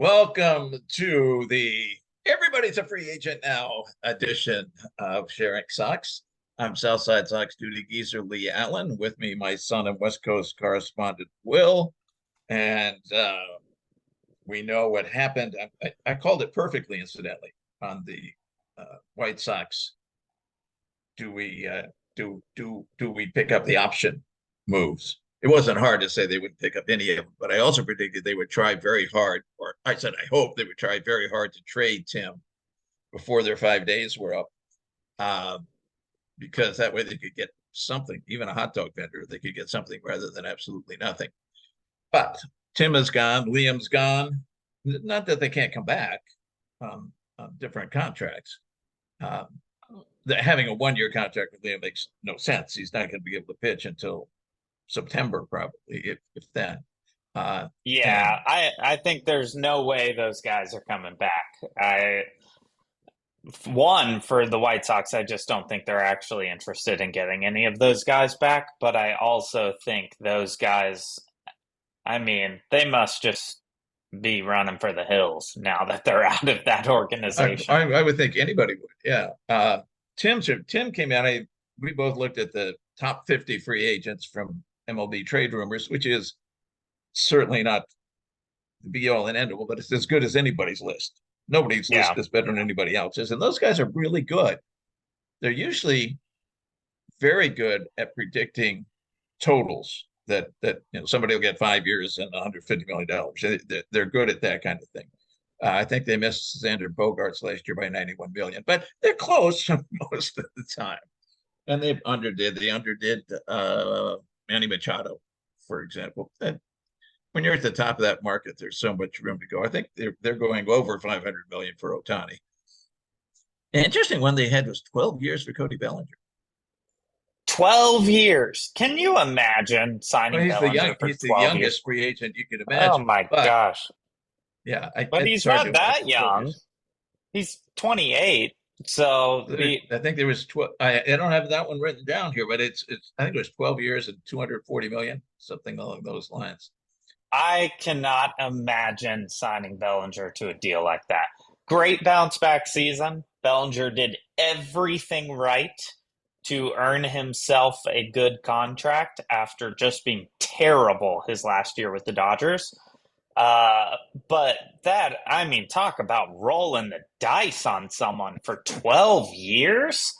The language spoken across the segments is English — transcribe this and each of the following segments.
Welcome to the Everybody's a Free Agent Now edition of Sharing Sox. I'm Southside Sox duty geezer Leigh Allan. With me, my son and West Coast correspondent Will. And we know what happened. I called it perfectly, incidentally, on the White Sox. Do we pick up the option moves? It wasn't hard to say they wouldn't pick up any of them, but I also predicted they would try very hard, or I said I hope they would try very hard to trade Tim before their 5 days were up, because that way they could get something, even a hot dog vendor. They could get something rather than absolutely nothing. But Tim is gone. Liam's gone. Not that they can't come back on different contracts. Having a one-year contract with Liam makes no sense. He's not going to be able to pitch until September, probably, if then. I think there's no way those guys are coming back. For the White Sox, I just don't think they're actually interested in getting any of those guys back. But I also think those guys, they must just be running for the hills now that they're out of that organization. I would think anybody would. Yeah. Tim came out. We both looked at the top 50 free agents from MLB trade rumors, which is certainly not the be all and end all, but it's as good as anybody's list. Nobody's list is better than anybody else's. And those guys are really good. They're usually very good at predicting totals that somebody will get 5 years and $150 million. They're good at that kind of thing. I think they missed Xander Bogaerts last year by 91 million, but they're close most of the time. And they underdid Manny Machado, for example. And when you're at the top of that market, there's so much room to go. I think they're going over 500 million for Ohtani. An interesting one they had was 12 years for Cody Bellinger. 12 years. Can you imagine signing Bellinger for 12 years? He's the youngest free agent you could imagine. Oh my gosh. Yeah. But he's not that young. He's 28. So I think there was 12. I don't have that one written down here, but it's I think it was 12 years and 240 million, something along those lines. I cannot imagine signing Bellinger to a deal like that. Great bounce back season. Bellinger did everything right to earn himself a good contract after just being terrible his last year with the Dodgers. But talk about rolling the dice on someone for 12 years?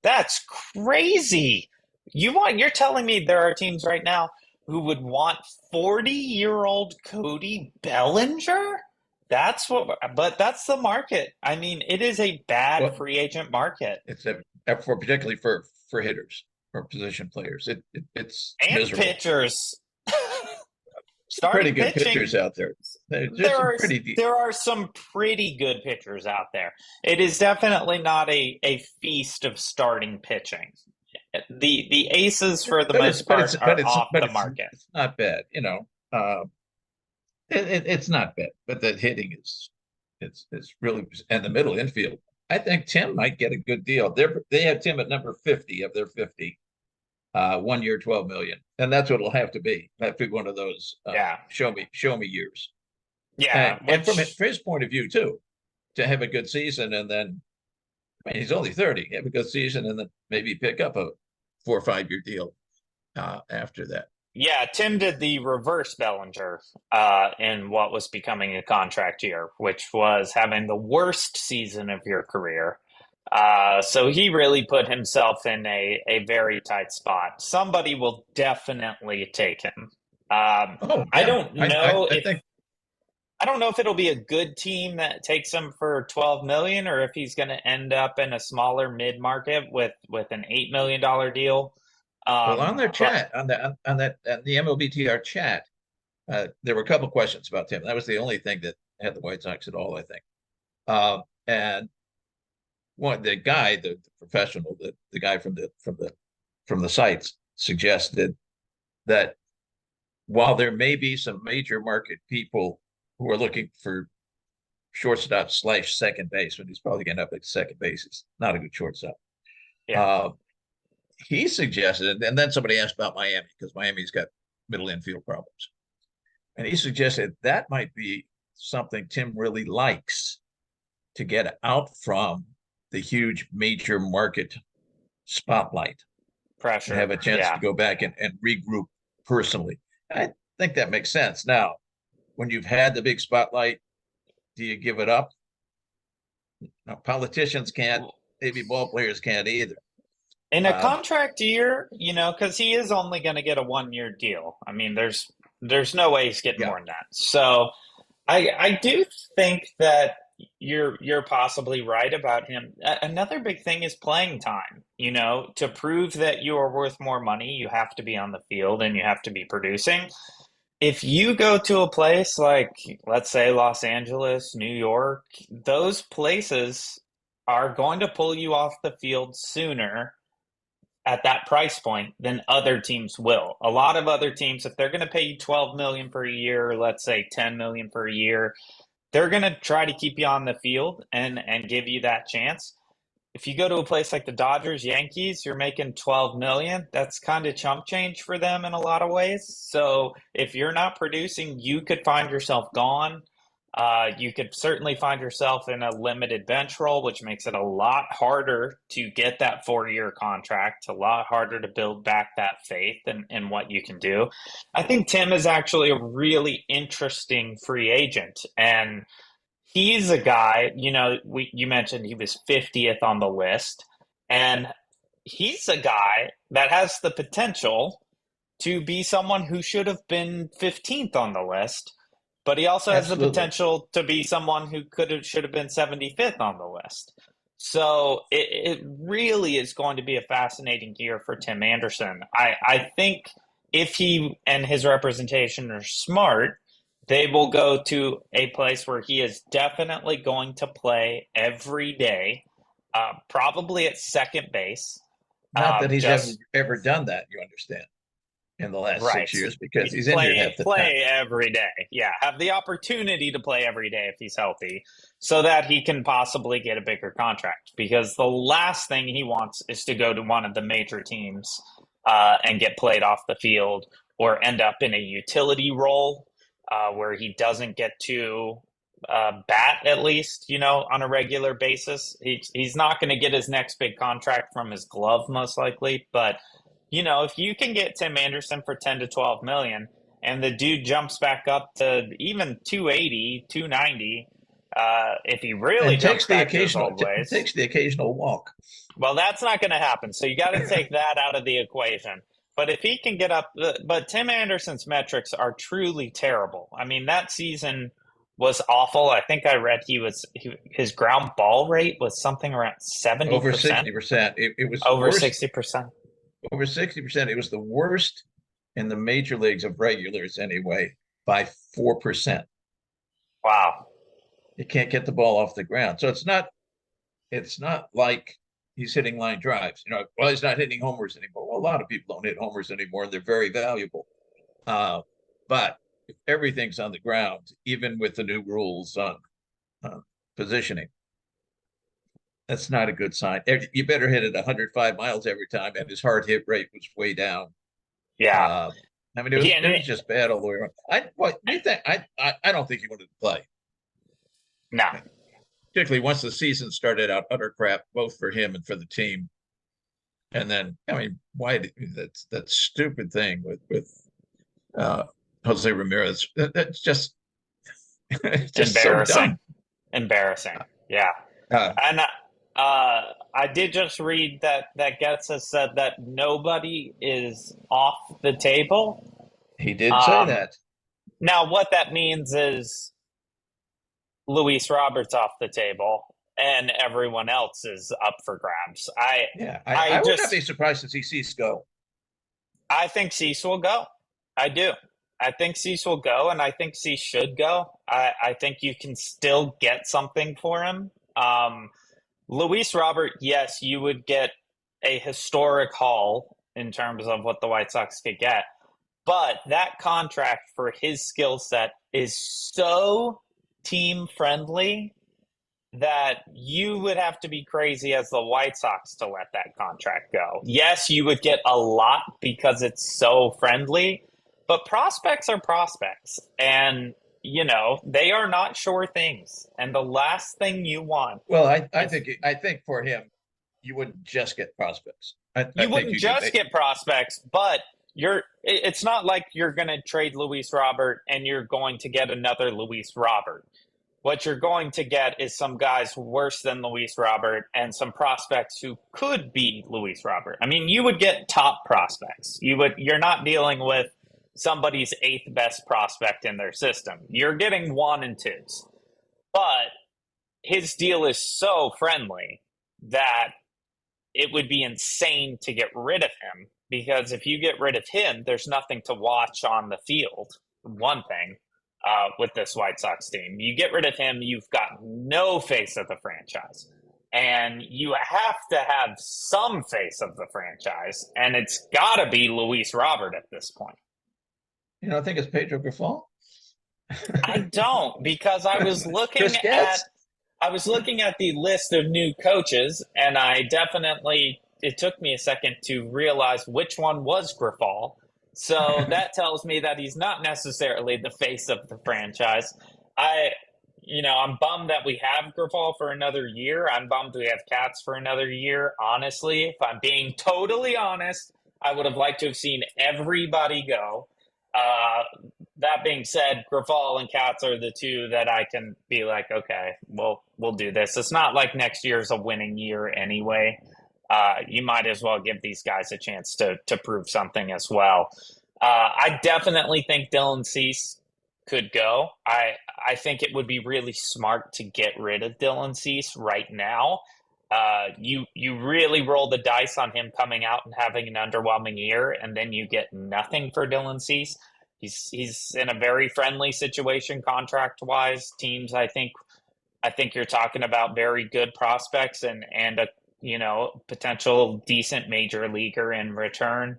That's crazy. You're telling me there are teams right now who would want 40-year-old Cody Bellinger? That's the market. It is a bad free agent market. It's particularly for hitters or position players. It's and miserable. Pitchers. Pretty good pitchers out there. There are some pretty good pitchers out there. It is definitely not a feast of starting pitching. The aces, for the most part, are off the market. It's not bad, it's not bad, but the hitting is it's really, and the middle infield. I think Tim might get a good deal. They have Tim at number 50 of their 50. 1 year, 12 million, and that's what it'll have to be. Have to be one of those. Show me years. Yeah, and from his point of view too, to have a good season, and then he's only 30. Have a good season, and then maybe pick up a 4 or 5 year deal after that. Yeah, Tim did the reverse Bellinger in what was becoming a contract year, which was having the worst season of your career. So he really put himself in a very tight spot. Somebody will definitely take him. I don't know if it'll be a good team that takes him for 12 million, or if he's going to end up in a smaller mid market with an $8 million deal. On their chat, on the MLBTR chat, there were a couple questions about Tim. That was the only thing that had the White Sox at all, I think. And the guy, the professional, the guy from the sites suggested that while there may be some major market people who are looking for shortstop / second baseman, he's probably going to end up at second base. He's not a good shortstop. Yeah. He suggested, and then somebody asked about Miami, because Miami's got middle infield problems. And he suggested that might be something Tim really likes, to get out from the huge major market spotlight and Pressure. have a chance Yeah. to go back and regroup personally. I think that makes sense. Now, when you've had the big spotlight, do you give it up? Now, politicians can't, maybe ball players can't either. In a contract year, because he is only going to get a 1 year deal. I mean, there's no way he's getting Yeah, more than that. So I do think that you're possibly right about him. Another big thing is playing time. To prove that you are worth more money, you have to be on the field and you have to be producing. If you go to a place like, let's say, Los Angeles, New York, those places are going to pull you off the field sooner at that price point than other teams will. A lot of other teams, if they're going to pay you 12 million per year, let's say 10 million per year, they're going to try to keep you on the field and give you that chance. If you go to a place like the Dodgers, Yankees, you're making 12 million. That's kind of chump change for them in a lot of ways. So if you're not producing, you could find yourself gone. You could certainly find yourself in a limited bench role, which makes it a lot harder to get that 4 year contract, a lot harder to build back that faith in what you can do. I think Tim is actually a really interesting free agent. And he's a guy, you mentioned he was 50th on the list. And he's a guy that has the potential to be someone who should have been 15th on the list, but he also has the absolutely. potential to be someone who should have been 75th on the list. So it really is going to be a fascinating year for Tim Anderson. I think if he and his representation are smart, they will go to a place where he is definitely going to play every day, probably at second base. Not that he's Just ever done that, you understand, in the last right. 6 years, because he's injured Play half the time. play every day. Yeah, have the opportunity to play every day if he's healthy so that he can possibly get a bigger contract, because the last thing he wants is to go to one of the major teams and get played off the field or end up in a utility role where he doesn't get to bat, at least, on a regular basis. He's not going to get his next big contract from his glove, most likely, but if you can get Tim Anderson for 10 to 12 million and the dude jumps back up to even 280, 290, if he really And jumps back to his old ways, takes the occasional walk. well, that's not going to happen. So you got to take that out of the equation. But if he can get up, but Tim Anderson's metrics are truly terrible. I mean, that season was awful. I think I read his ground ball rate was something around 70%. Over 60%. It was Over worse. 60%. Over 60%. It was the worst in the major leagues of regulars anyway, by 4%. Wow. You can't get the ball off the ground. So it's not like he's hitting line drives. Well, he's not hitting homers anymore. Well, a lot of people don't hit homers anymore, and they're very valuable. But if everything's on the ground, even with the new rules on positioning, that's not a good sign. You better hit it 105 miles every time, and his hard hit rate was way down. Yeah. I mean, it was just bad all the way around. I don't think he wanted to play. No. Particularly once the season started out utter crap, both for him and for the team. And then, I mean, why that stupid thing with Jose Ramirez? That's just it's just embarrassing. So dumb. Embarrassing. Yeah. And I did just read that Getz has said that nobody is off the table. He did say that. Now, what that means is Luis Roberts off the table and everyone else is up for grabs. I would not be surprised to see Cease go. I think Cease will go. I do. I think Cease will go, and I think Cease should go. I think you can still get something for him. Luis Robert, yes, you would get a historic haul in terms of what the White Sox could get. But that contract for his skill set is so team friendly that you would have to be crazy as the White Sox to let that contract go. Yes, you would get a lot because it's so friendly, but prospects are prospects. And, they are not sure things. And the last thing you want, Well, I think for him, you wouldn't just get prospects. I you think wouldn't you could just make. get prospects, but it's not like you're going to trade Luis Robert and you're going to get another Luis Robert. What you're going to get is some guys worse than Luis Robert and some prospects who could be Luis Robert. I mean, you would get top prospects. You're not dealing with somebody's eighth best prospect in their system. You're getting one and twos. But his deal is so friendly that it would be insane to get rid of him, because if you get rid of him, there's nothing to watch on the field. One thing with this White Sox team, you get rid of him, you've got no face of the franchise. And you have to have some face of the franchise, and it's got to be Luis Robert at this point. I think it's Pedro Grifol. I don't, because Chris Getz. I was looking at the list of new coaches, and it took me a second to realize which one was Grifol. So that tells me that he's not necessarily the face of the franchise. I'm bummed that we have Grifol for another year. I'm bummed we have Katz for another year. Honestly, if I'm being totally honest, I would have liked to have seen everybody go. That being said, Grifol and Katz are the two that I can be like, okay, we'll do this. It's not like next year's a winning year anyway. You might as well give these guys a chance to prove something as well. I definitely think Dylan Cease could go. I think it would be really smart to get rid of Dylan Cease right now. You really roll the dice on him coming out and having an underwhelming year, and then you get nothing for Dylan Cease. He's in a very friendly situation contract wise. Teams, I think you're talking about very good prospects and a potential decent major leaguer in return.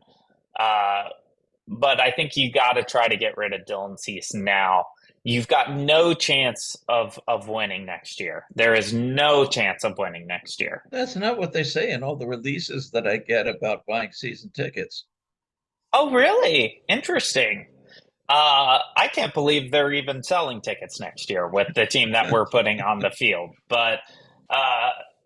But I think you got to try to get rid of Dylan Cease now. You've got no chance of winning next year. There is no chance of winning next year. That's not what they say in all the releases that I get about buying season tickets. Oh, really? Interesting. I can't believe they're even selling tickets next year with the team that we're putting on the field. But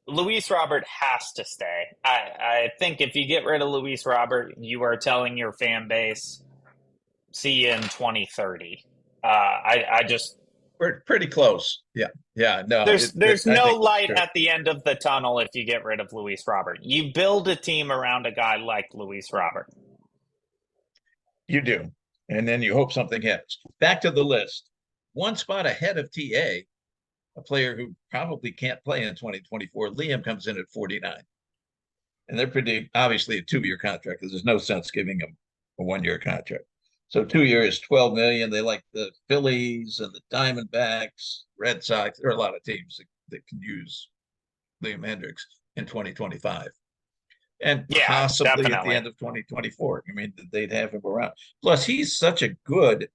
Luis Robert has to stay. I think if you get rid of Luis Robert, you are telling your fan base, see you in 2030. We're pretty close. Yeah. No, there's no light at the end of the tunnel if you get rid of Luis Robert. You build a team around a guy like Luis Robert. You do. And then you hope something happens. Back to the list. One spot ahead of TA, a player who probably can't play in 2024. Liam comes in at 49. And they're pretty obviously a 2-year contract because there's no sense giving him a 1-year contract. So 2 years, $12 million. They like the Phillies and the Diamondbacks, Red Sox. There are a lot of teams that can use Liam Hendriks in 2025. And possibly definitely at the end of 2024. I mean, they'd have him around. Plus, he's such a good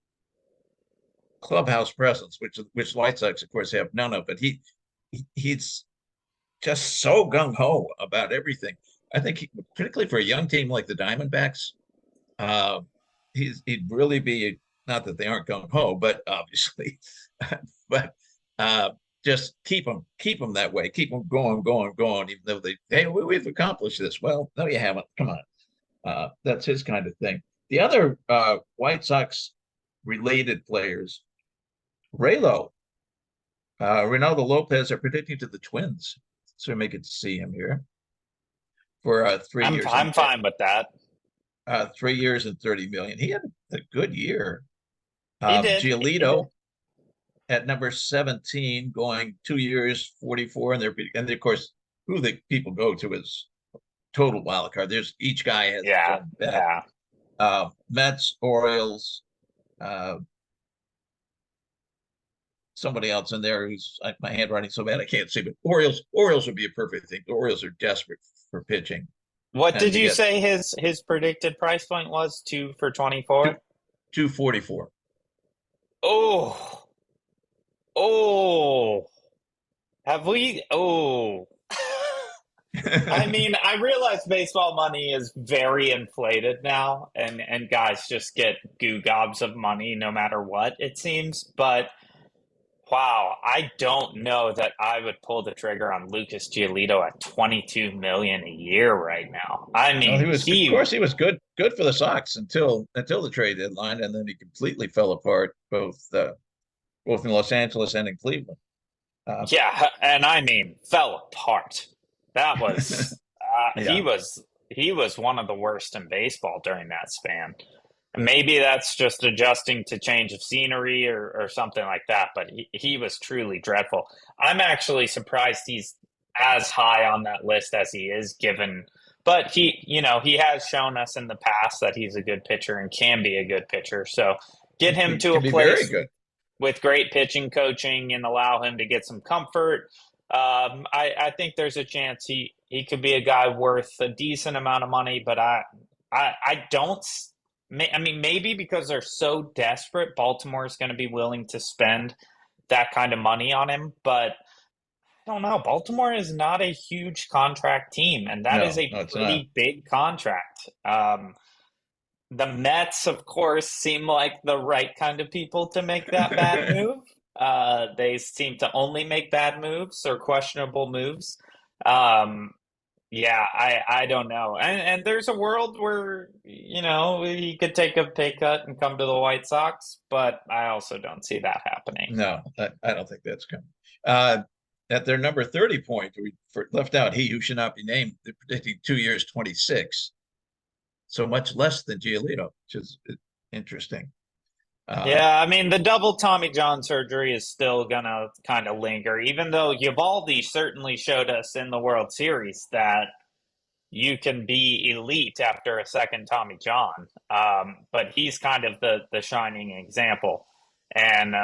clubhouse presence, which White Sox, of course, have none of. But he's just so gung-ho about everything. I think, particularly for a young team like the Diamondbacks, he'd really be, not that they aren't gung-ho, but obviously, but just keep them that way. Keep them going, even though we've accomplished this. Well, no, you haven't. Come on. That's his kind of thing. The other White Sox related players, Reynaldo Lopez are predicting to the Twins. So we may get to see him here for 3 years. I'm fine with that. 3 years and $30 million. He had a good year. He did. Giolito at number 17, going 2 years, 44, and of course, who the people go to is total wild card. There's each guy has his own bet. Mets, Orioles, somebody else in there who's my handwriting so bad I can't see, but Orioles would be a perfect thing. The Orioles are desperate for pitching. What did you say his predicted price point was? 2 for 24? 244. Oh, have we? Oh, I mean, I realize baseball money is very inflated now, and guys just get goo gobs of money no matter what, it seems. But wow, I don't know that I would pull the trigger on Lucas Giolito at 22 million a year right now. I Well, mean, of course, he was good for the Sox until the trade deadline, and then he completely fell apart both in Los Angeles and in Cleveland. yeah, and I mean, fell apart. That was Yeah, he was one of the worst in baseball during that span. Maybe that's just adjusting to change of scenery or something like that, but he was truly dreadful. I'm actually surprised he's as high on that list as he is given, but he has shown us in the past that he's a good pitcher and can be a good pitcher. So get him he to can a be very place good. with great pitching coaching and allow him to get some comfort. I think there's a chance he could be a guy worth a decent amount of money, but I don't. I mean, maybe because they're so desperate, Baltimore is going to be willing to spend that kind of money on him. But I don't know. Baltimore is not a huge contract team, and that is No, a no, it's not. pretty big contract. The Mets, of course, seem like the right kind of people to make that bad move. They seem to only make bad moves or questionable moves. Um, yeah, I don't know. And there's a world where, he could take a pay cut and come to the White Sox, but I also don't see that happening. No, I don't think that's coming. At their number 30 point, we left out he who should not be named. They're predicting 2 years, 26. So much less than Giolito, which is interesting. Yeah, I mean, the double Tommy John surgery is still going to kind of linger, even though Uvalde certainly showed us in the World Series that you can be elite after a second Tommy John. But he's kind of the shining example. And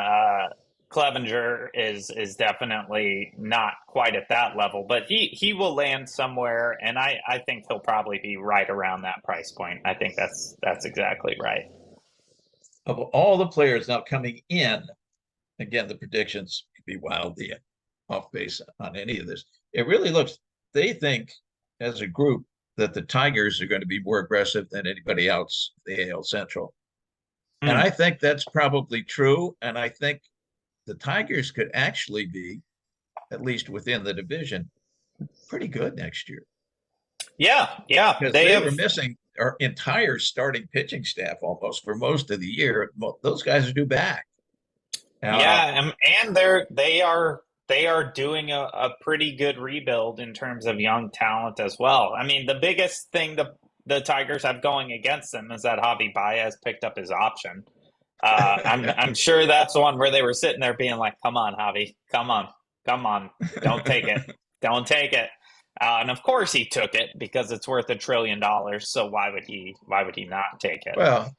Clevenger is definitely not quite at that level, but he will land somewhere, and I think he'll probably be right around that price point. I think that's exactly right. Of all the players now coming in, again, the predictions could be wildly off base on any of this. It really looks, they think as a group that the Tigers are going to be more aggressive than anybody else, the AL Central. And Hmm. I think that's probably true. And I think the Tigers could actually be, at least within the division, pretty good next year Yeah, because they they have. were missing our entire starting pitching staff almost for most of the year. Those guys are due back. Uh, Yeah, and they are doing a pretty good rebuild in terms of young talent as well. I mean, the biggest thing the Tigers have going against them is that Javi Baez picked up his option. I'm sure that's the one where they were sitting there being like, "Come on, Javi, come on, don't take it, don't take it." And of course he took it because it's worth $1 trillion. So why would he not take it? well,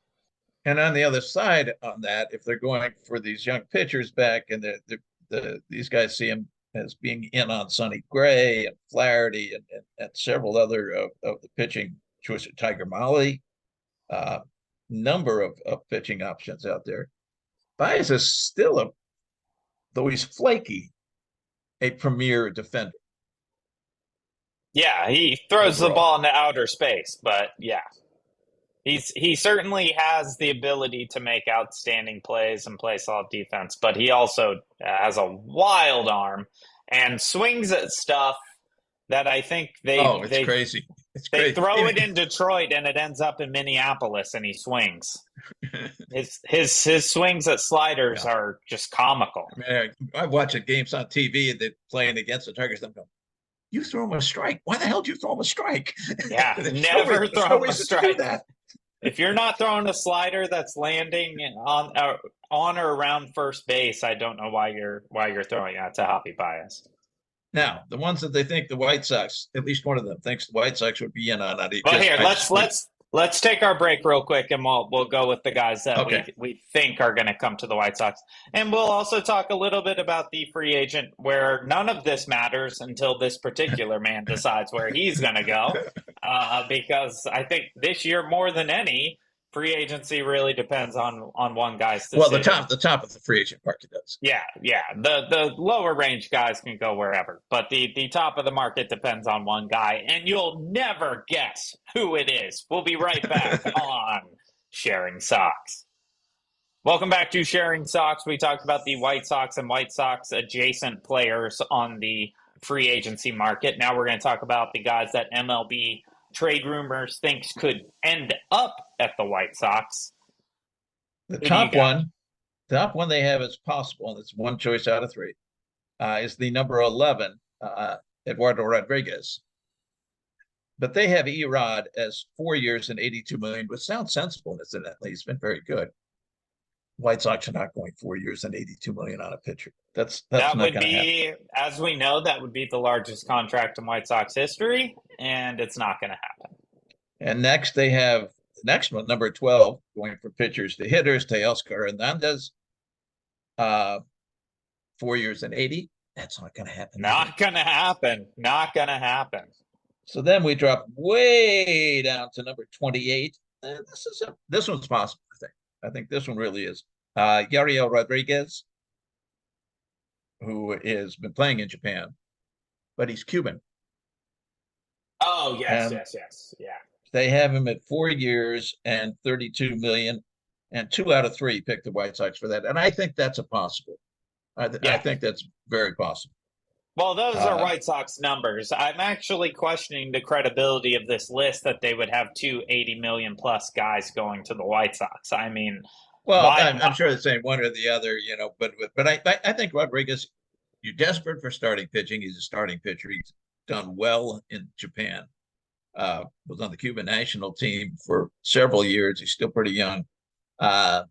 and on the other side on that, if they're going for these young pitchers back and these guys see him as being in on Sonny Gray and Flaherty and several other of the pitching choice, Tiger Molly, uh, number of pitching options out there. Baez is still though he's flaky, a premier defender Yeah, he throws the overall. ball into outer space, but yeah, he certainly has the ability to make outstanding plays and play solid defense, but he also has a wild arm and swings at stuff that I think they Oh, it's they crazy. It's they crazy. throw it in Detroit and it ends up in Minneapolis and he swings. His swings at sliders Yeah. are just comical. I mean, I watch games on TV and they're playing against the Tigers. I'm going, you throw him a strike. Why the hell did you throw him a strike? Yeah, There's never no throw him a reason to do strike. that. If you're not throwing a slider that's landing on or around first base, I don't know why you're throwing that to Javi Baez. Now, the ones that they think the White Sox, at least one of them thinks the White Sox would be in on it. Well, here I let's just think, let's take our break real quick, and we'll go with the guys that okay. we think are going to come to the White Sox, and we'll also talk a little bit about the free agent, where none of this matters until this particular man decides where he's going to go, because I think this year more than any, Free agency really depends on one guy's Well, decision. the top of the free agent market does. Yeah, yeah. The lower range guys can go wherever, but the top of the market depends on one guy, and you'll never guess who it is. We'll be right back on Sharing Sox. Welcome back to Sharing Sox. We talked about the White Sox and White Sox adjacent players on the free agency market. Now we're going to talk about the guys that MLB trade rumors thinks could end up at the White Sox. The Who do you got? top one they have is possible, and it's one choice out of three, is the number 11, Eduardo Rodriguez. But they have Erod as 4 years and 82 million, which sounds sensible, incidentally. He's been very good. White Sox are not going 4 years and 82 million on a pitcher. That's That not would going to happen. be, as we know, that would be the largest contract in White Sox history, and it's not going to happen. And next they have the next one, number 12, going from pitchers to hitters, Teoscar Hernández, 4 years and 80. That's not going to happen. Not going to happen. Not going to happen. So then we drop way down to number 28. This one's possible, I think. I think this one really is. Yariel Rodriguez, who has been playing in Japan, but he's Cuban. Oh, yes, And yes. Yeah. they have him at 4 years and 32 million, and 2 out of 3 picked the White Sox for that. And I think that's a possible. I think that's very possible. Well, those are White Sox numbers. I'm actually questioning the credibility of this list that they would have 280 million plus guys going to the White Sox. I mean, well, I'm sure they're saying one or the other, but I think Rodriguez, you're desperate for starting pitching. He's a starting pitcher. He's done well in Japan. Was on the Cuban national team for several years. He's still pretty young. I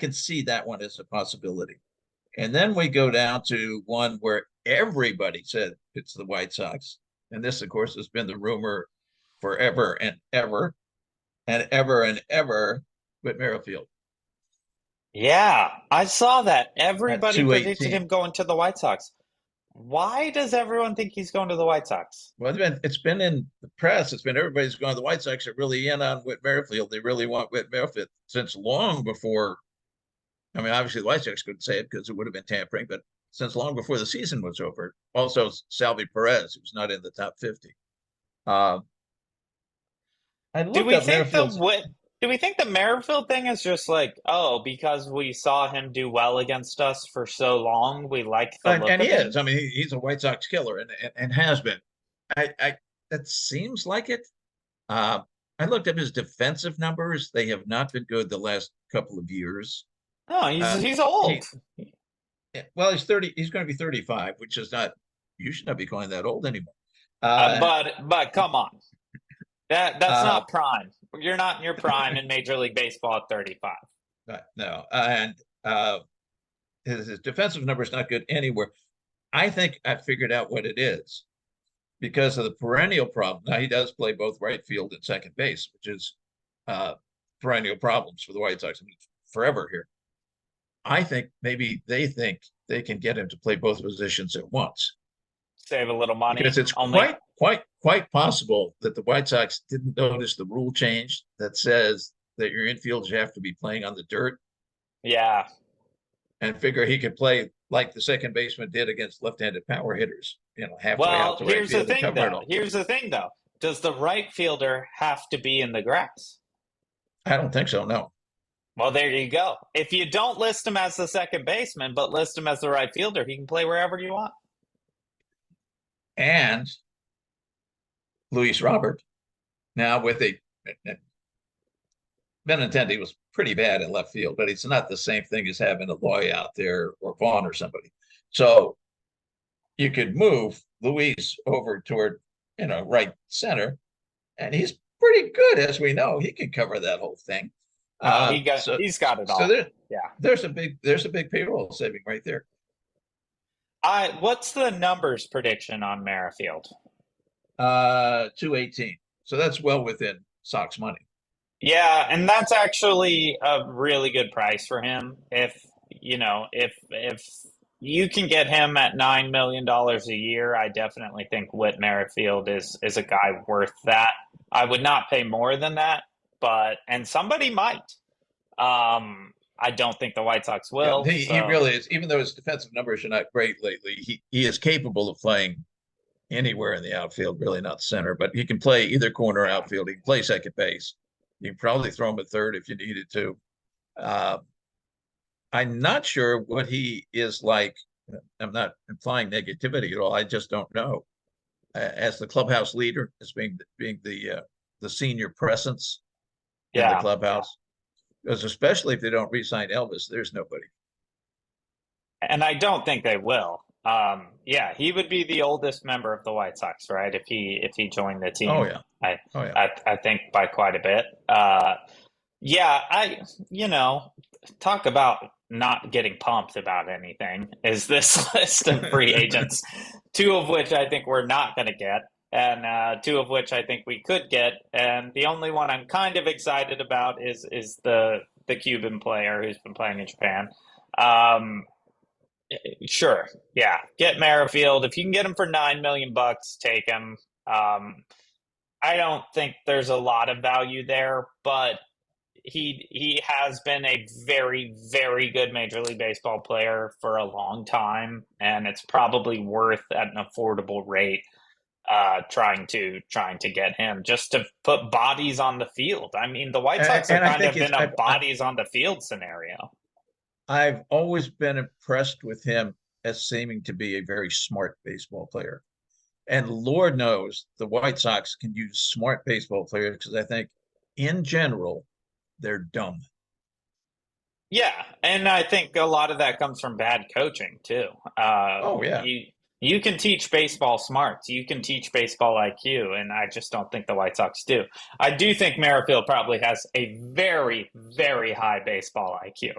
can see that one as a possibility. And then we go down to one where everybody said it's the White Sox. And this, of course, has been the rumor forever and ever and ever and ever, Whit Merrifield. Yeah, I saw that. Everybody predicted 218. him going to the White Sox. Why does everyone think he's going to the White Sox? Well, it's been in the press. It's been everybody's going. The White Sox are really in on Whit Merrifield. They really want Whit Merrifield since long before. I mean, obviously the White Sox couldn't say it because it would have been tampering, but since long before the season was over. Also, Salvi Perez, who's not in the top 50. I Do looked we up think Merrifield's. do we think the Merrifield thing is just like, oh, because we saw him do well against us for so long, we like the look And of he him? is. I mean, he's a White Sox killer and has been. I that seems like it. I looked up his defensive numbers. They have not been good the last couple of years. No, Uh, he's old. well, he's 30. He's going to be 35, which is not. You should not be calling that old anymore. But come on, that's uh, not prime. You're not in your prime in Major League Baseball at 35. no, and his defensive number is not good anywhere. I think I figured out what it is because of the perennial problem. Now he does play both right field and second base, which is perennial problems for the White Sox. I mean, forever here. I think maybe they think they can get him to play both positions at once. Save a little money. Because it's Only quite possible that the White Sox didn't notice the rule change that says that your infielders have to be playing on the dirt yeah. and figure he could play like the second baseman did against left-handed power hitters, halfway out Well, to right field and cover it all. Here's the thing, though. Does the right fielder have to be in the grass? I don't think so, no. Well, there you go. If you don't list him as the second baseman, but list him as the right fielder, he can play wherever you want. And Luis Robert, now with Benintendi was pretty bad in left field, but it's not the same thing as having Eloy out there or Vaughn or somebody. So you could move Luis over toward, right center, and he's pretty good, as we know. He can cover that whole thing. He's got it all. So yeah, there's a big payroll saving right there. What's the numbers prediction on Merrifield? 218. So that's well within Sox money. Yeah, and that's actually a really good price for him. If you can get him at $9 million a year, I definitely think Whit Merrifield is a guy worth that. I would not pay more than that, and somebody might. I don't think the White Sox Yeah, will. he really is. Even though his defensive numbers are not great lately, he is capable of playing anywhere in the outfield, really not center, but he can play either corner outfield. He can play second base. You can probably throw him at third if you needed to. Uh, I'm not sure what he is like. I'm not implying negativity at all. I just don't know. As the clubhouse leader, as being the senior presence in the Yeah. clubhouse, because especially if they don't re-sign Elvis, there's nobody. And I don't think they will. Yeah, he would be the oldest member of the White Sox, right? If he joined the Oh team, yeah, I oh yeah. I think by quite a bit. Yeah, talk about not getting pumped about anything. Is this list of free agents, two of which I think we're not going to get, and two of which I think we could get, and the only one I'm kind of excited about is the Cuban player who's been playing in Japan. Um, Sure. Yeah. Get Merrifield. If you can get him for $9 million, take him. I don't think there's a lot of value there, but he has been a very, very good Major League Baseball player for a long time, and it's probably worth at an affordable rate trying to get him just to put bodies on the field. I mean, the White Sox are And I kind think of in a bodies on the field scenario. I've always been impressed with him as seeming to be a very smart baseball player. And Lord knows the White Sox can use smart baseball players because I think in general, they're dumb. Yeah, and I think a lot of that comes from bad coaching too. Oh, yeah. You can teach baseball smarts, you can teach baseball IQ, and I just don't think the White Sox do. I do think Merrifield probably has a very, very high baseball IQ,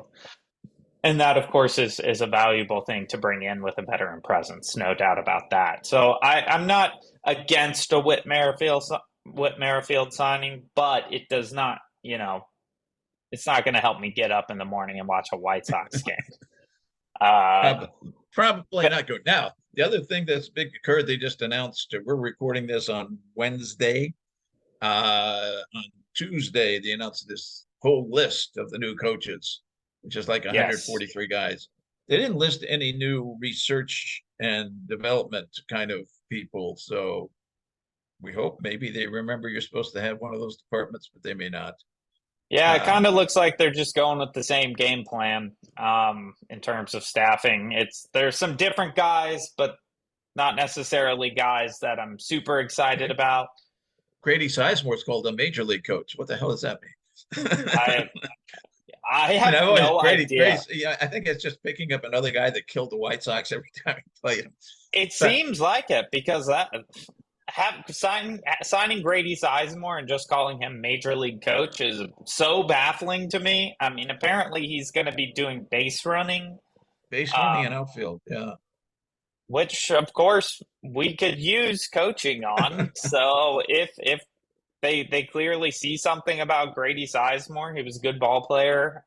and that, of course, is a valuable thing to bring in with a veteran presence, no doubt about that. So I'm not against a Whit Merrifield signing, but it does not, it's not going to help me get up in the morning and watch a White Sox game. Probably not good. Now, the other thing that's big occurred, they just announced, we're recording this on Wednesday. On Tuesday, they announced this whole list of the new coaches, which is like 143 guys. They didn't list any new research and development kind of people. So we hope maybe they remember you're supposed to have one of those departments, but they may not. Yeah, it kind of looks like they're just going with the same game plan in terms of staffing. There's some different guys, but not necessarily guys that I'm super excited about. Grady Sizemore's called a major league coach. What the hell does that mean? I have no idea. Yeah, I think it's just picking up another guy that killed the White Sox every time he played him. It seems like it because signing Grady Sizemore and just calling him major league coach is so baffling to me. I mean, apparently he's going to be doing base running and outfield, yeah. Which, of course, we could use coaching on. So if they clearly see something about Grady Sizemore, he was a good ball player.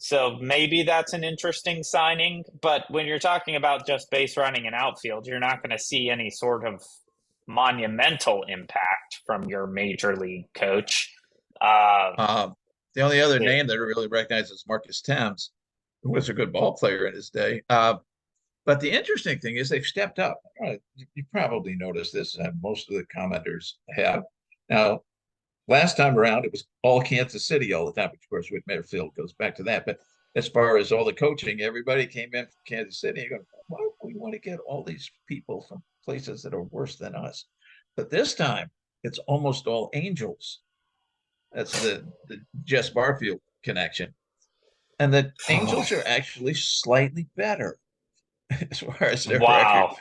So maybe that's an interesting signing. But when you're talking about just base running and outfield, you're not going to see any sort of monumental impact from your major league coach. The only other name that I really recognize is Marcus Thames, who was a good ball player in his day. But the interesting thing is they've stepped up. You probably noticed this, and most of the commenters have. Now, last time around, it was all Kansas City all the time, which, of course, Whit Merrifield goes back to that. But as far as all the coaching, everybody came in from Kansas City. You go, why do we want to get all these people from places that are worse than us? But this time, it's almost all Angels. That's the Jess Barfield connection. And the Angels are actually slightly better as far as their record.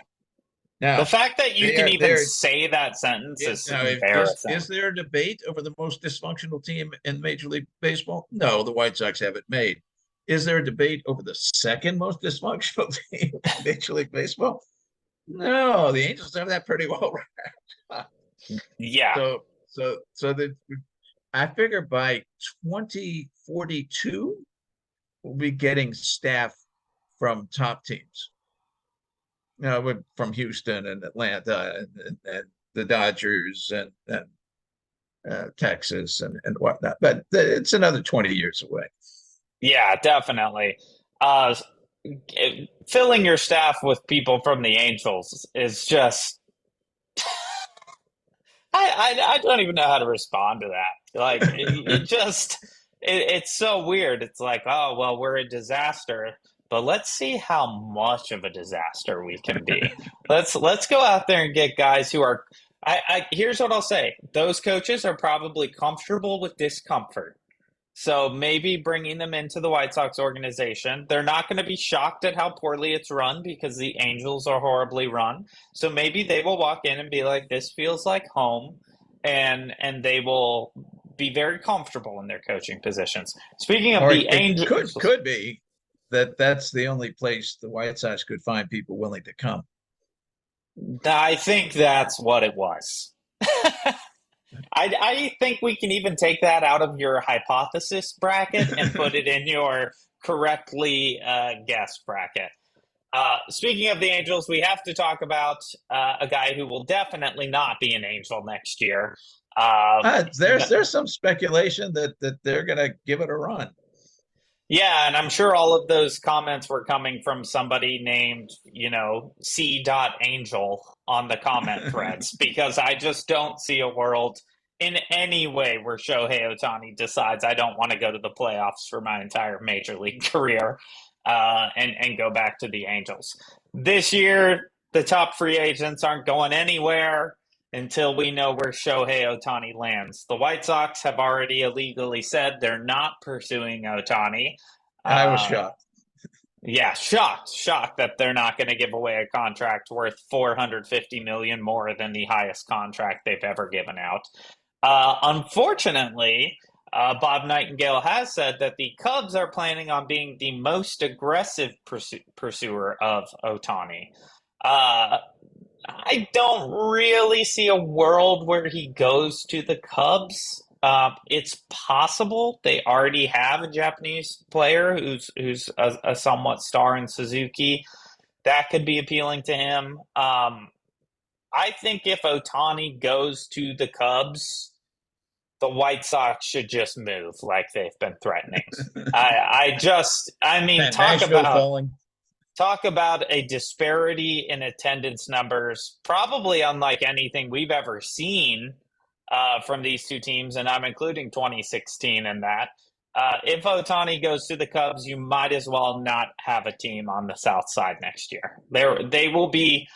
Now, the fact that you can even say that sentence is embarrassing. Is there a debate over the most dysfunctional team in Major League Baseball? No, the White Sox have it made. Is there a debate over the second most dysfunctional team in Major League Baseball? No, the Angels have that pretty well right. Yeah. So I figure by 2042, we'll be getting staff from top teams. From Houston and Atlanta and the Dodgers and Texas and whatnot. But it's another 20 years away. Yeah, definitely. Uh, Filling your staff with people from the Angels is just I don't even know how to respond to that. Like it's so weird. It's like, oh well, we're a disaster, but let's see how much of a disaster we can be. Let's go out there and get guys who are. I here's what I'll say: those coaches are probably comfortable with discomfort. So maybe bringing them into the White Sox organization, they're not going to be shocked at how poorly it's run because the Angels are horribly run. So maybe they will walk in and be like, "This feels like home," and they will be very comfortable in their coaching positions. Speaking of Or the it Angels, could be that that's the only place the White Sox could find people willing to come. I think that's what it was. I think we can even take that out of your hypothesis bracket and put it in your correctly guessed bracket. Speaking of the Angels, we have to talk about a guy who will definitely not be an Angel next year. There's some speculation that they're going to give it a run. Yeah, and I'm sure all of those comments were coming from somebody named, C. Angel on the comment threads because I just don't see a world in any way where Shohei Ohtani decides I don't want to go to the playoffs for my entire major league career and go back to the Angels. This year, the top free agents aren't going anywhere until we know where Shohei Ohtani lands. The White Sox have already illegally said they're not pursuing Ohtani. And I was shocked. Yeah, shocked that they're not going to give away a contract worth $450 million more than the highest contract they've ever given out. Unfortunately, Bob Nightingale has said that the Cubs are planning on being the most aggressive pursuer of Ohtani. I don't really see a world where he goes to the Cubs. It's possible they already have a Japanese player who's a somewhat star in Suzuki. That could be appealing to him. I think if Ohtani goes to the Cubs, the White Sox should just move like they've been threatening. I mean, talk about a disparity in attendance numbers, probably unlike anything we've ever seen from these two teams, and I'm including 2016 in that. If Ohtani goes to the Cubs, you might as well not have a team on the South Side next year. They will be.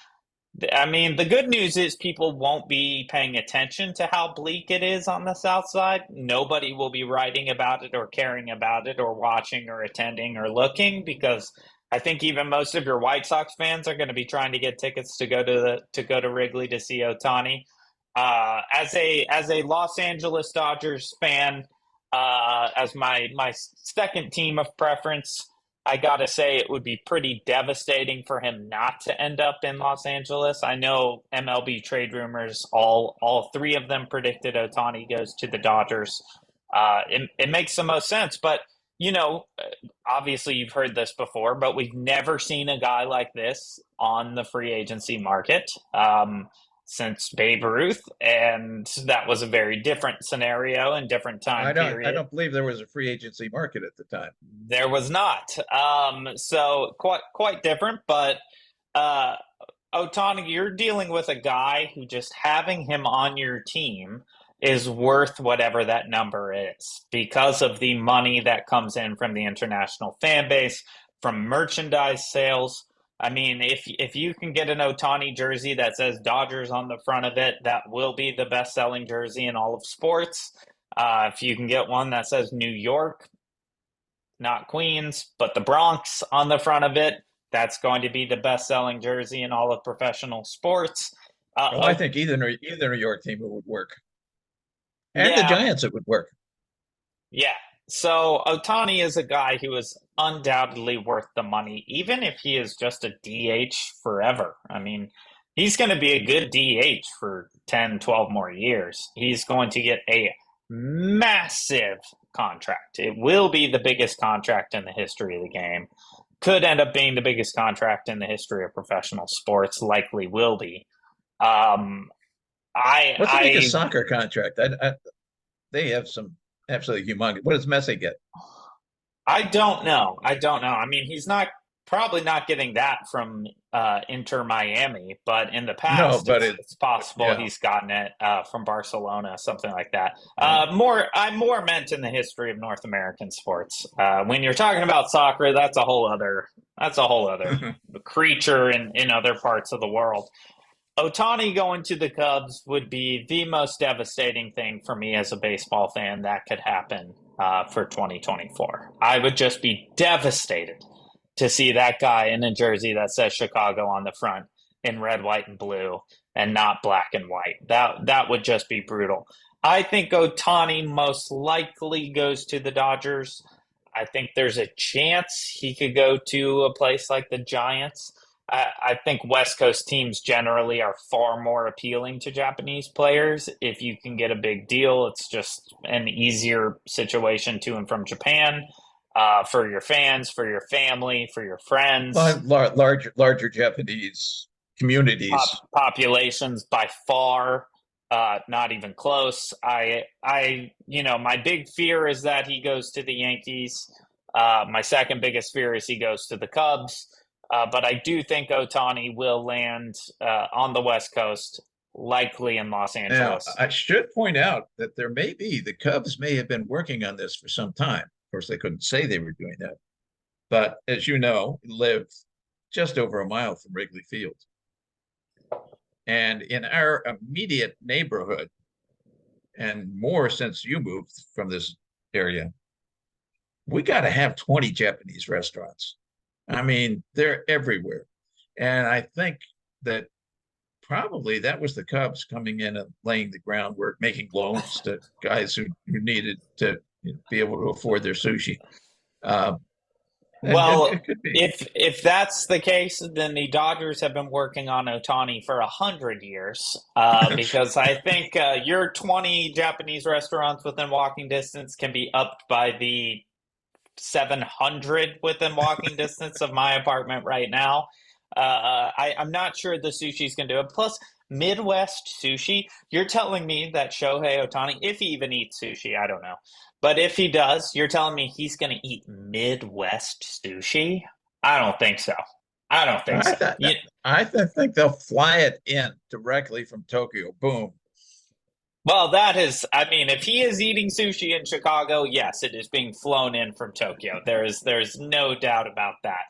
I mean, the good news is people won't be paying attention to how bleak it is on the South Side. Nobody will be writing about it or caring about it or watching or attending or looking because I think even most of your White Sox fans are going to be trying to get tickets to go to Wrigley to see Ohtani. As a Los Angeles Dodgers fan, as my second team of preference, I gotta say it would be pretty devastating for him not to end up in Los Angeles. I know MLB trade rumors, all three of them predicted Ohtani goes to the Dodgers. It makes the most sense, but obviously you've heard this before, but we've never seen a guy like this on the free agency market since Babe Ruth, and that was a very different scenario and different time period. I don't believe there was a free agency market at the time. There was not. So quite different, but Ohtani, you're dealing with a guy who just having him on your team is worth whatever that number is because of the money that comes in from the international fan base, from merchandise sales. I mean, if you can get an Ohtani jersey that says Dodgers on the front of it, that will be the best-selling jersey in all of sports. If you can get one that says New York, not Queens, but the Bronx on the front of it, that's going to be the best-selling jersey in all of professional sports. I think either New York team would work. And the Giants, it would work. Yeah. So Ohtani is a guy who is undoubtedly worth the money, even if he is just a DH forever. I mean, he's going to be a good DH for 10, 12 more years. He's going to get a massive contract. It will be the biggest contract in the history of the game. Could end up being the biggest contract in the history of professional sports. Likely will be. What's the biggest soccer contract? they have some absolutely humongous. What does Messi get? I don't know. I don't know. I mean, he's not probably not getting that from Inter Miami, but in the No, past, but it's possible yeah, he's gotten it from Barcelona, something like that. yeah. I'm more meant in the history of North American sports. When you're talking about soccer, that's a whole other creature in other parts of the world. Otani going to the Cubs would be the most devastating thing for me as a baseball fan that could happen for 2024. I would just be devastated to see that guy in a jersey that says Chicago on the front in red, white, and blue, and not black and white. That would just be brutal. I think Otani most likely goes to the Dodgers. I think there's a chance he could go to a place like the Giants. I think West Coast teams generally are far more appealing to Japanese players. If you can get a big deal, it's just an easier situation to and from Japan for your fans, for your family, for your friends. Larger Japanese communities. Populations by far, not even close. My big fear is that he goes to the Yankees. My second biggest fear is he goes to the Cubs. But I do think Otani will land on the West Coast, likely in Los Now, Angeles. I should point out that the Cubs may have been working on this for some time. Of course, they couldn't say they were doing that. But as you know, he lived just over a mile from Wrigley Field. And in our immediate neighborhood, and more since you moved from this area, we got to have 20 Japanese restaurants. I mean, they're everywhere. And I think that probably that was the Cubs coming in and laying the groundwork, making loans to guys who needed to be able to afford their sushi. Uh, and Well, it could be. if that's the case, then the Dodgers have been working on Otani for 100 years. Because I think your 20 Japanese restaurants within walking distance can be upped by the 700 within walking distance of my apartment right now. I'm not sure the sushi's going to do it. Plus, Midwest sushi, you're telling me that Shohei Otani, if he even eats sushi, I don't know. But if he does, you're telling me he's going to eat Midwest sushi? I don't think so. I don't think I so. th- think they'll fly it in directly from Tokyo. Boom. Well, that is, I mean, if he is eating sushi in Chicago, yes, it is being flown in from Tokyo. There's no doubt about that.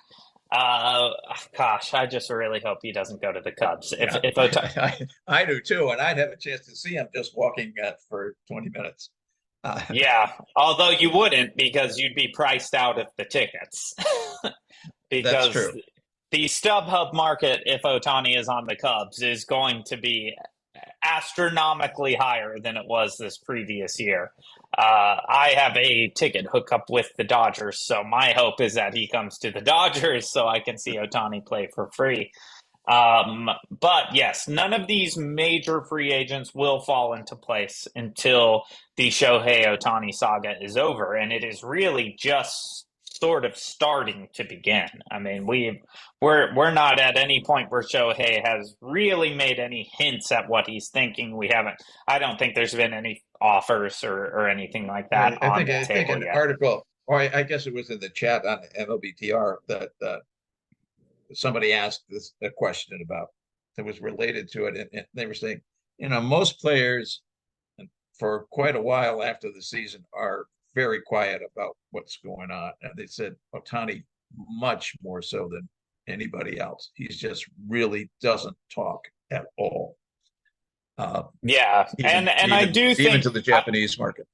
Uh, Gosh, I just really hope he doesn't go to the Cubs. Yeah, If I do too, and I'd have a chance to see him just walking for 20 minutes. Uh, Yeah, although you wouldn't because you'd be priced out of the tickets. that's Because true. the StubHub market, if Otani is on the Cubs, is going to be astronomically higher than it was this previous year. I have a ticket hookup with the Dodgers, so my hope is that he comes to the Dodgers so I can see Otani play for free. But yes, none of these major free agents will fall into place until the Shohei Otani saga is over, and it is really just sort of starting to begin. I mean, we're not at any point where Shohei has really made any hints at what he's thinking. We haven't. I don't think there's been any offers or anything like that on the I think table an yet. article, or I guess it was in the chat on MLBTR that somebody asked this a question about that was related to it, and they were saying, most players for quite a while after the season are very quiet about what's going on, and they said Otani much more so than anybody else. He's just really doesn't talk at all. Yeah, and I do Even think to the Japanese market.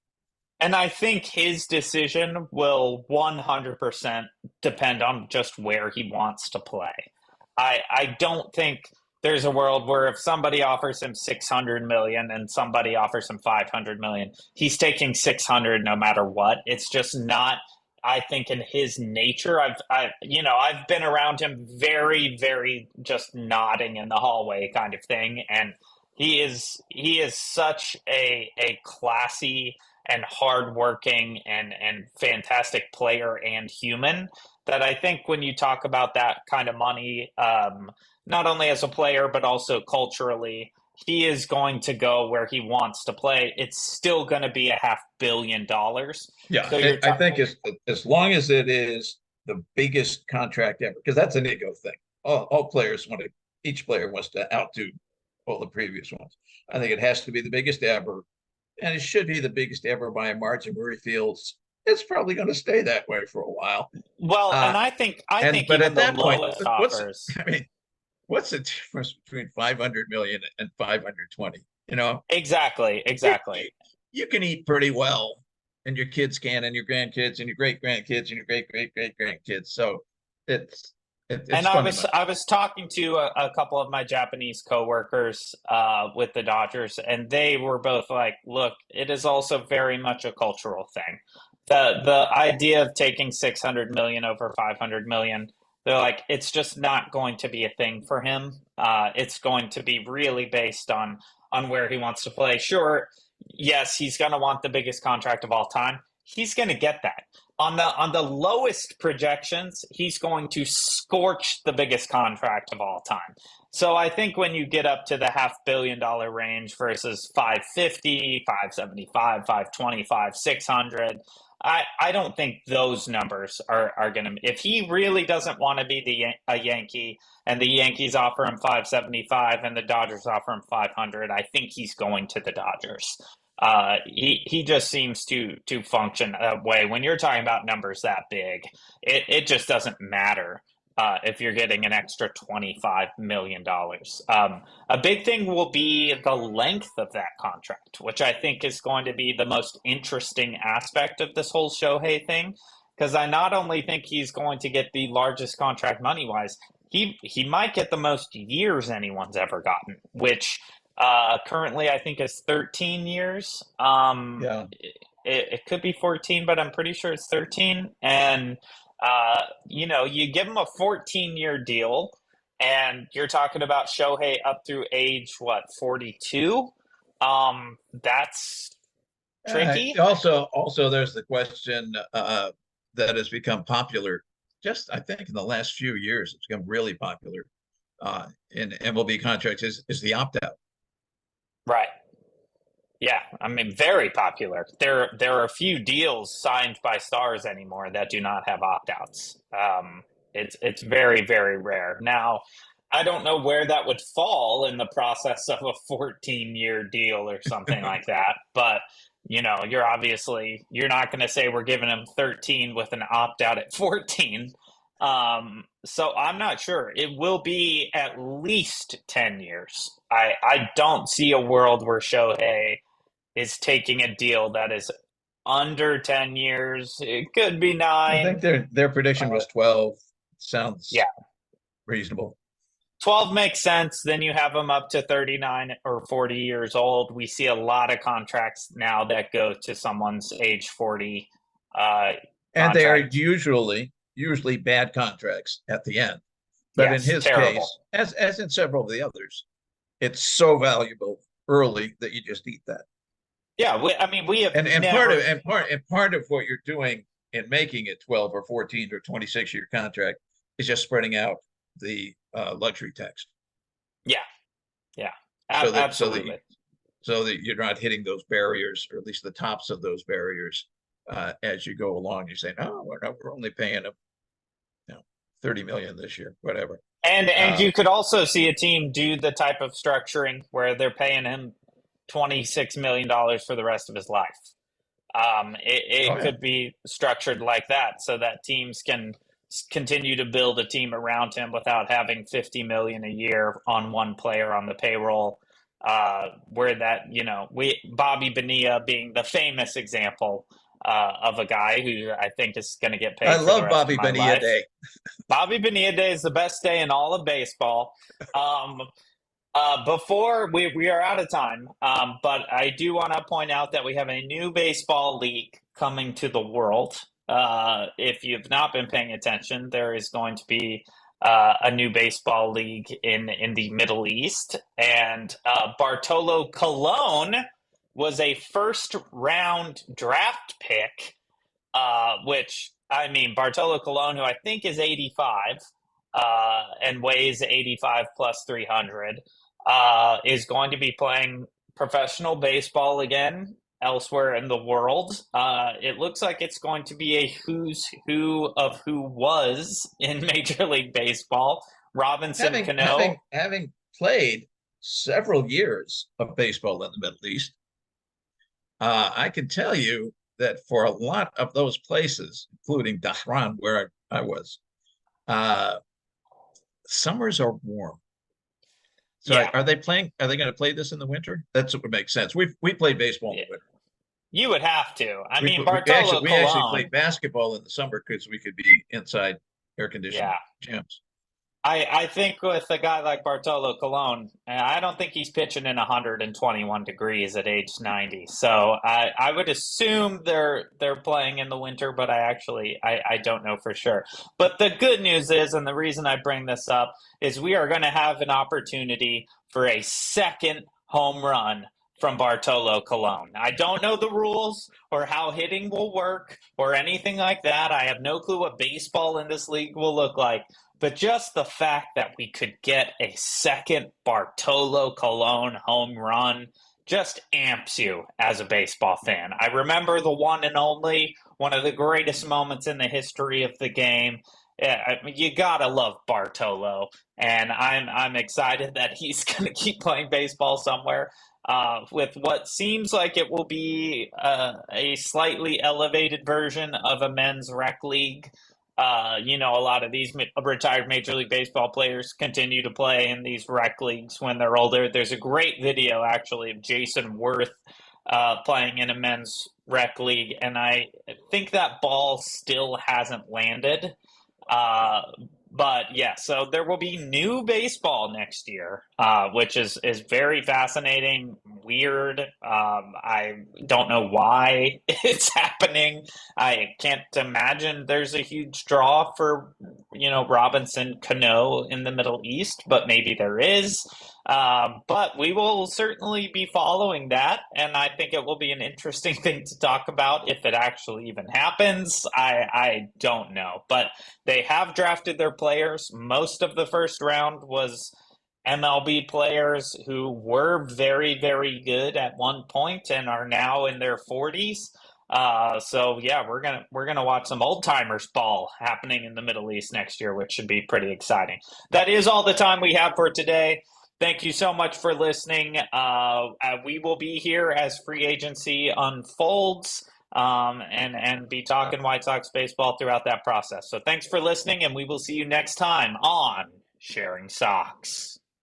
And I think his decision will 100% depend on just where he wants to play. I don't think there's a world where if somebody offers him 600 million and somebody offers him 500 million, he's taking 600 no matter what. It's just not, I think, in his nature. I've been around him very, very just nodding in the hallway kind of thing, and he is such a classy and hardworking and fantastic player and human that I think when you talk about that kind of money, not only as a player but also culturally, he is going to go where he wants to play, it's still going to be $500 million. Yeah, So you're I think as long as it is the biggest contract ever, because that's an ego thing. All players want to, each player wants to outdo all the previous ones. I think it has to be the biggest ever, and it should be the biggest ever by a margin where he feels it's probably going to stay that way for a while. well, and Uh, I think but even at the that point, lowest offers. I mean, what's the difference between 500 million and 520? You know, Exactly. you can eat pretty well, and your kids can, and your grandkids, and your great grandkids, and your great grandkids. So it's it's And I funny was money. I was talking to a couple of my Japanese coworkers with the Dodgers, and they were both like, "Look, it is also very much a cultural thing. The idea of taking 600 million over 500 million, they're like, it's just not going to be a thing for him. It's going to be really based on where he wants to play. Sure, yes, he's going to want the biggest contract of all time. He's going to get that on the lowest projections, he's going to scorch the biggest contract of all time. So I think when you get up to the $500 million range versus 550, 575, 525, 600, I don't think those numbers are going to. If he really doesn't want to be a Yankee and the Yankees offer him 575 and the Dodgers offer him 500, I think he's going to the Dodgers. He just seems to function that way. When you're talking about numbers that big, it just doesn't matter if you're getting an extra $25 million. A big thing will be the length of that contract, which I think is going to be the most interesting aspect of this whole Shohei thing. Because I not only think he's going to get the largest contract money wise, he might get the most years anyone's ever gotten, which currently I think is 13 years. Yeah, It could be 14, but I'm pretty sure it's 13. And you give him a 14-year deal, and you're talking about Shohei up through age what, 42? That's tricky. also, there's the question that has become popular. Just I think in the last few years, it's become really popular in MLB contracts is the opt out. Right. Yeah, I mean, very popular. There are a few deals signed by stars anymore that do not have opt-outs. It's very, very rare. Now, I don't know where that would fall in the process of a 14-year deal or something like that, but you're not going to say we're giving him 13 with an opt-out at 14. So I'm not sure. It will be at least 10 years. I don't see a world where Shohei is taking a deal that is under 10 years. It could be I think 9. their prediction was 12. Yeah, Sounds reasonable. 12 makes sense. Then you have them up to 39 or 40 years old. We see a lot of contracts now that go to someone's age 40 And they are contract. usually bad contracts at the end. But in Yes, his terrible. case, as in several of the others, it's so valuable early that you just eat that. Yeah, I mean, we have And never. part of what you're doing in making it 12 or 14 or 26-year contract is just spreading out the luxury tax Yeah, yeah, so that absolutely. you're not hitting those barriers, or at least the tops of those barriers as you go along. You're saying, oh, we're only paying them, 30 million this year, whatever. And Uh, you could also see a team do the type of structuring where they're paying him $26 million for the rest of his life. oh It yeah, could be structured like that so that teams can continue to build a team around him without having 50 million a year on one player on the payroll. Where that we Bobby Bonilla being the famous example of a guy who I think is going to get I paid for the love rest of Bobby my Bonilla life. Day. Bobby Bonilla Day is the best day in all of baseball. Um, before we are out of time, but I do want to point out that we have a new baseball league coming to the world. If you've not been paying attention, there is going to be a new baseball league in the Middle East, and Bartolo Colon was a first round draft pick, which I mean Bartolo Colon, who I think is 85 and weighs 85 plus 300. is going to be playing professional baseball again elsewhere in the world. It looks like it's going to be a who's who of who was in Major League Baseball. Robinson Cano. Having played several years of baseball in the Middle East, I can tell you that for a lot of those places, including Dhahran, where I was, summers are warm. So Yeah. are they playing? Are they going to play this in the winter? That's what would make sense. We played baseball in the winter. You would have to. I mean, We Bartolo actually Colon. played basketball in the summer because we could be inside air conditioned gyms. I think with a guy like Bartolo Colon, I don't think he's pitching in 121 degrees at age 90. So I would assume they're playing in the winter, but I don't know for sure. But the good news is, and the reason I bring this up, is we are going to have an opportunity for a second home run from Bartolo Colon. I don't know the rules or how hitting will work or anything like that. I have no clue what baseball in this league will look like. But just the fact that we could get a second Bartolo Colon home run just amps you as a baseball fan. I remember the one and only, one of the greatest moments in the history of the game. You gotta love Bartolo, and I'm excited that he's gonna keep playing baseball somewhere. With what seems like it will be a slightly elevated version of a men's rec league. A lot of these retired Major League Baseball players continue to play in these rec leagues when they're older. There's a great video, actually, of Jason Worth playing in a men's rec league, and I think that ball still hasn't landed. But yeah, so there will be new baseball next year, which is very fascinating, weird. I don't know why it's happening. I can't imagine there's a huge draw for, Robinson Cano in the Middle East, but maybe there is. But we will certainly be following that, and I think it will be an interesting thing to talk about if it actually even happens. I don't know, but they have drafted their players. Most of the first round was MLB players who were very, very good at one point and are now in their 40s. So yeah, we're gonna watch some old timers ball happening in the Middle East next year, which should be pretty exciting. That is all the time we have for today. Thank you so much for listening. We will be here as free agency unfolds, and be talking White Sox baseball throughout that process. So thanks for listening, and we will see you next time on Sharing Sox.